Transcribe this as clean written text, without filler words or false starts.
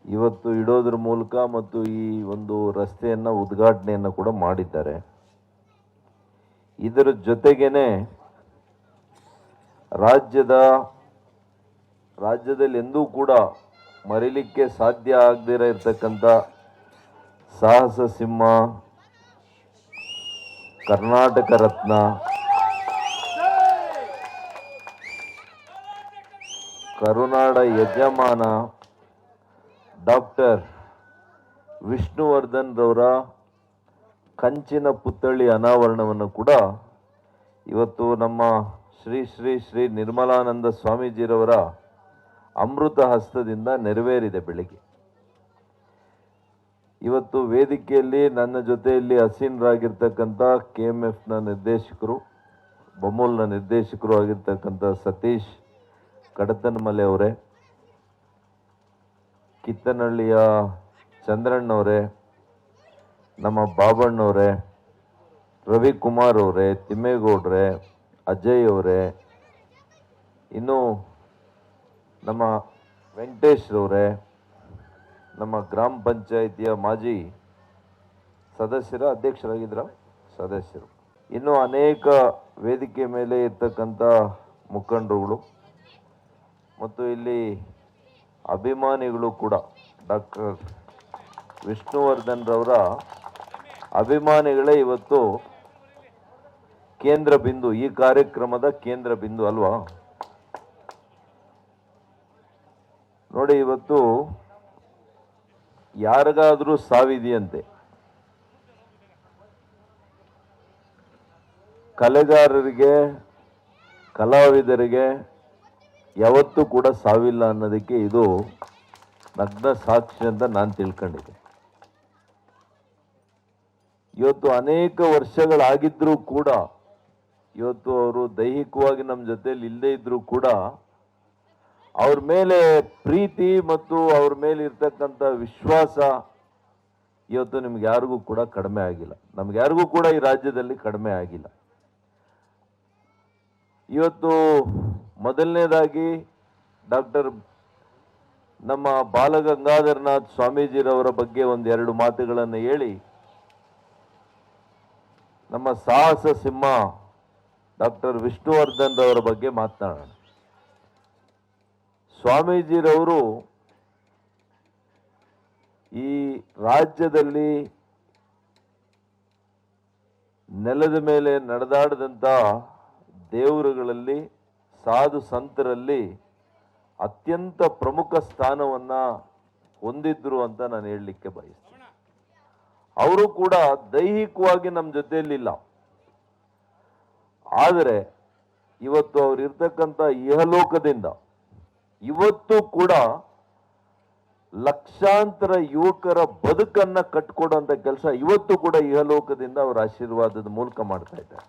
ಇವತ್ತು ಇಡೋದ್ರ ಮೂಲಕ ಮತ್ತು ಈ ಒಂದು ರಸ್ತೆಯನ್ನು ಉದ್ಘಾಟನೆಯನ್ನು ಕೂಡ ಮಾಡಿದ್ದಾರೆ. ಇದರ ಜೊತೆಗೇನೆ ರಾಜ್ಯದಲ್ಲಿ ಎಂದೂ ಕೂಡ ಮರಿಲಿಕ್ಕೆ ಸಾಧ್ಯ ಆಗದಿರ ಇರತಕ್ಕಂಥ ಸಾಹಸ ಸಿಂಹ, ಕರ್ನಾಟಕ ರತ್ನ, ಕರುನಾಡ ಯಜಮಾನ ಡಾಕ್ಟರ್ ವಿಷ್ಣುವರ್ಧನ್ ರವರ ಕಂಚಿನ ಪುತ್ಥಳಿ ಅನಾವರಣವನ್ನು ಕೂಡ ಇವತ್ತು ನಮ್ಮ ಶ್ರೀ ಶ್ರೀ ಶ್ರೀ ನಿರ್ಮಲಾನಂದ ಸ್ವಾಮೀಜಿರವರ ಅಮೃತ ಹಸ್ತದಿಂದ ನೆರವೇರಿದೆ. ಬೆಳಿಗ್ಗೆ ಇವತ್ತು ವೇದಿಕೆಯಲ್ಲಿ ನನ್ನ ಜೊತೆಯಲ್ಲಿ ಹಸೀನರಾಗಿರ್ತಕ್ಕಂಥ KMFನ ನಿರ್ದೇಶಕರು, ಬಮೂಲ್ನ ನಿರ್ದೇಶಕರು ಆಗಿರ್ತಕ್ಕಂಥ ಸತೀಶ್ ಕಡತನಮಲೆ ಅವರೇ, ಕಿತ್ತನಹಳ್ಳಿಯ ಚಂದ್ರಣ್ಣವರೇ, ನಮ್ಮ ಬಾಬಣ್ಣವರೇ, ರವಿಕುಮಾರ್ ಅವರೇ, ತಿಮ್ಮೇಗೌಡ್ರೆ, ಅಜಯ್ ಅವರೇ, ಇನ್ನು ನಮ್ಮ ವೆಂಕಟೇಶ್ರವರೇ, ನಮ್ಮ ಗ್ರಾಮ ಪಂಚಾಯಿತಿಯ ಮಾಜಿ ಅಧ್ಯಕ್ಷರಾಗಿದ್ರ ಸದಸ್ಯರು, ಇನ್ನು ಅನೇಕ ವೇದಿಕೆ ಮೇಲೆ ಇರ್ತಕ್ಕಂಥ ಮುಖಂಡರುಗಳು ಮತ್ತು ಇಲ್ಲಿ ಅಭಿಮಾನಿಗಳು ಕೂಡ ಡಾಕ್ಟರ್ ವಿಷ್ಣುವರ್ಧನ್ ರವರ ಅಭಿಮಾನಿಗಳೇ ಇವತ್ತು ಕೇಂದ್ರ ಬಿಂದು, ಈ ಕಾರ್ಯಕ್ರಮದ ಕೇಂದ್ರ ಬಿಂದು ಅಲ್ವಾ? ನೋಡಿ, ಇವತ್ತು ಯಾರಿಗಾದ್ರೂ ಸಾವಿದೆಯಂತೆ, ಕಲೆಗಾರರಿಗೆ, ಕಲಾವಿದರಿಗೆ ಯಾವತ್ತೂ ಕೂಡ ಸಾವಿಲ್ಲ ಅನ್ನೋದಕ್ಕೆ ಇದು ನಗ್ನ ಸಾಕ್ಷಿ ಅಂತ ನಾನು ತಿಳ್ಕೊಂಡಿದ್ದೆ. ಇವತ್ತು ಅನೇಕ ವರ್ಷಗಳಾಗಿದ್ರೂ ಕೂಡ, ಇವತ್ತು ಅವರು ದೈಹಿಕವಾಗಿ ನಮ್ಮ ಜೊತೆಯಲ್ಲಿ ಇಲ್ಲದೇ ಇದ್ರೂ ಕೂಡ ಅವ್ರ ಮೇಲೆ ಪ್ರೀತಿ ಮತ್ತು ಅವ್ರ ಮೇಲೆ ಇರ್ತಕ್ಕಂಥ ವಿಶ್ವಾಸ ಇವತ್ತು ನಿಮ್ಗೆ ಯಾರಿಗೂ ಕೂಡ ಕಡಿಮೆ ಆಗಿಲ್ಲ, ನಮ್ಗೆ ಯಾರಿಗೂ ಕೂಡ ಈ ರಾಜ್ಯದಲ್ಲಿ ಕಡಿಮೆ ಆಗಿಲ್ಲ. ಇವತ್ತು ಮೊದಲನೇದಾಗಿ ಡಾಕ್ಟರ್ ನಮ್ಮ ಬಾಲಗಂಗಾಧರನಾಥ್ ಸ್ವಾಮೀಜಿರವರ ಬಗ್ಗೆ ಒಂದೆರಡು ಮಾತುಗಳನ್ನು ಹೇಳಿ ನಮ್ಮ ಸಾಹಸ ಸಿಂಹ ಡಾಕ್ಟರ್ ವಿಷ್ಣುವರ್ಧನ್ ರವರ ಬಗ್ಗೆ ಮಾತನಾಡೋಣ. ಸ್ವಾಮೀಜಿರವರು ಈ ರಾಜ್ಯದಲ್ಲಿ ನೆಲದ ಮೇಲೆ ನಡೆದಾಡದಂಥ ದೇವರುಗಳಲ್ಲಿ, ಸಾಧು ಸಂತರಲ್ಲಿ ಅತ್ಯಂತ ಪ್ರಮುಖ ಸ್ಥಾನವನ್ನ ಹೊಂದಿದ್ರು ಅಂತ ನಾನು ಹೇಳಲಿಕ್ಕೆ ಬಯಸ್ತೀನಿ. ಅವರು ಕೂಡ ದೈಹಿಕವಾಗಿ ನಮ್ಮ ಜೊತೆಯಲ್ಲಿಲ್ಲ, ಆದರೆ ಇವತ್ತು ಅವರು ಇರ್ತಕ್ಕಂಥ ಇಹಲೋಕದಿಂದ ಇವತ್ತು ಕೂಡ ಲಕ್ಷಾಂತರ ಯುವಕರ ಬದುಕನ್ನ ಕಟ್ಕೊಡುವಂತ ಕೆಲಸ ಇವತ್ತು ಕೂಡ ಇಹಲೋಕದಿಂದ ಅವರ ಆಶೀರ್ವಾದದ ಮೂಲಕ ಮಾಡ್ತಾ ಇದ್ದಾರೆ.